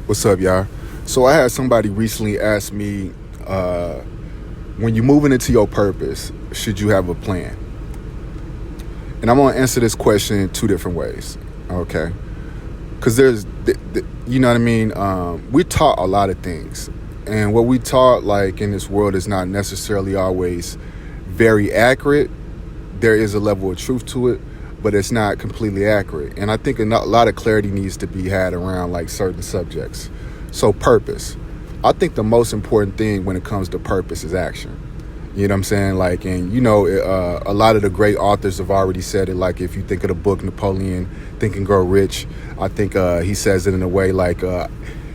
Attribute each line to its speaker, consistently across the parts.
Speaker 1: What's up, y'all? So I had somebody recently ask me, when you're moving into your purpose, should you have a plan? And I'm going to answer this question in two different ways, okay? Because you know what I mean? We're taught a lot of things. And what we taught, like, in this world is not necessarily always very accurate. There is a level of truth to it, but it's not completely accurate. And I think a lot of clarity needs to be had around, like, certain subjects. So purpose. I think the most important thing when it comes to purpose is action. You know what I'm saying? Like, and you know, a lot of the great authors have already said it. Like, if you think of the book Napoleon, Think and Grow Rich, I think he says it in a way like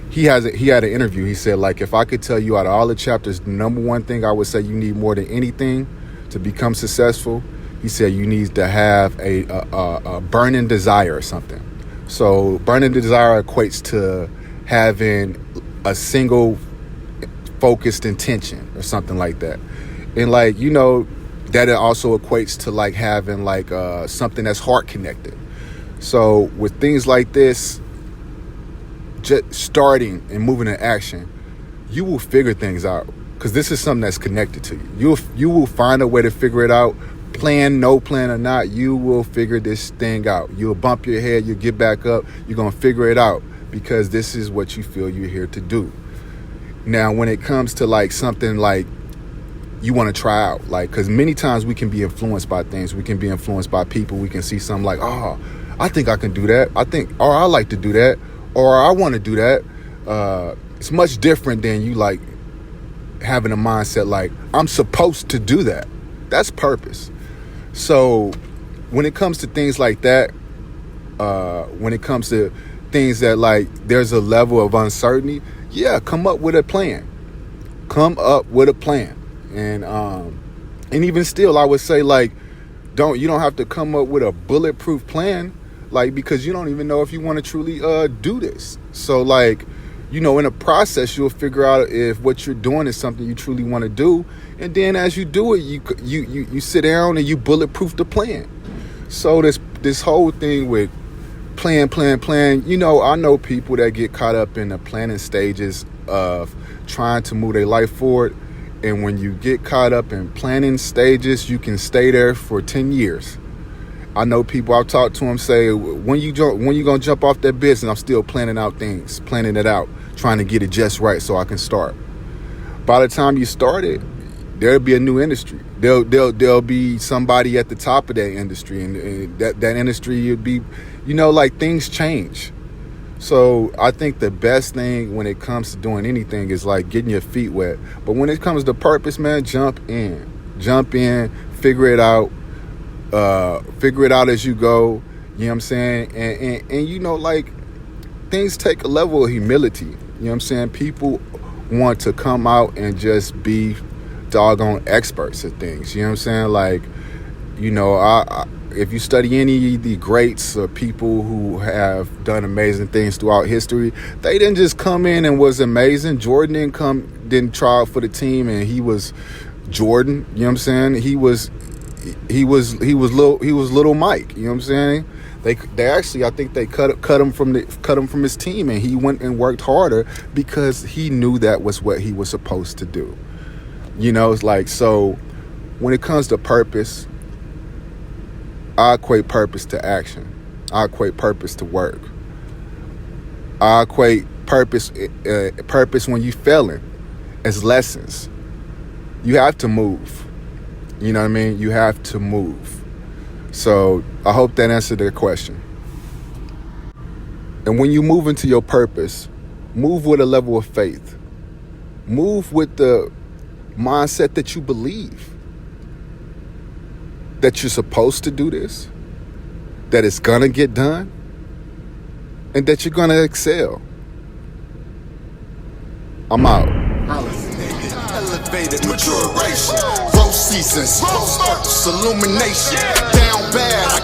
Speaker 1: he had an interview. He said, like, if I could tell you out of all the chapters, the number one thing I would say you need more than anything to become successful, he said you need to have a burning desire or something. So burning desire equates to having a single focused intention or something like that. And, like, you know, that it also equates to, like, having, like, something that's heart connected. So with things like this, just starting and moving in action, you will figure things out, because this is something that's connected to you. You will find a way to figure it out. Plan, no plan or not, you will figure this thing out. You'll bump your head, you'll get back up, you're going to figure it out, because this is what you feel you're here to do. Now, when it comes to, like, something like you want to try out, like, because many times we can be influenced by things. We can be influenced by people. We can see something like, oh, I think I can do that. Or I like to do that, or I want to do that. It's much different than you, like, having a mindset like, I'm supposed to do that. That's purpose. So when it comes to things like that, when it comes to things that, like, there's a level of uncertainty, yeah, come up with a plan. Come up with a plan. And even still, I would say, like, you don't have to come up with a bulletproof plan, like, because you don't even know if you want to truly do this. So, like, you know, in a process, you'll figure out if what you're doing is something you truly want to do. And then as you do it, you sit down and you bulletproof the plan. So this whole thing with plan, you know, I know people that get caught up in the planning stages of trying to move their life forward. And when you get caught up in planning stages, you can stay there for 10 years. I know people I've talked to them say, when you gonna jump off that business? I'm still planning out things, planning it out, trying to get it just right so I can start. By the time you start it, there'll be a new industry. There'll be somebody at the top of that industry, and that industry, you'll be, you know, like, things change. So I think the best thing when it comes to doing anything is, like, getting your feet wet. But when it comes to purpose, man, jump in, figure it out as you go. You know what I'm saying? And you know, like, things take a level of humility. You know what I'm saying? People want to come out and just be doggone experts at things. You know what I'm saying? Like, you know, if you study any of the greats or people who have done amazing things throughout history, they didn't just come in and was amazing. Jordan didn't try out for the team and he was Jordan. You know what I'm saying? He was little Mike. You know what I'm saying? They actually, I think they cut him from his team, and he went and worked harder because he knew that was what he was supposed to do. You know, it's like, so when it comes to purpose, I equate purpose to action. I equate purpose to work. I equate purpose when you failing as lessons. You have to move. You know what I mean? You have to move. So I hope that answered the question. And when you move into your purpose, move with a level of faith. Move with the mindset that you believe that you're supposed to do this, that it's gonna get done, and that you're gonna excel. I'm out.
Speaker 2: Elevated maturation, growth seasons, growth illumination. Down bad, I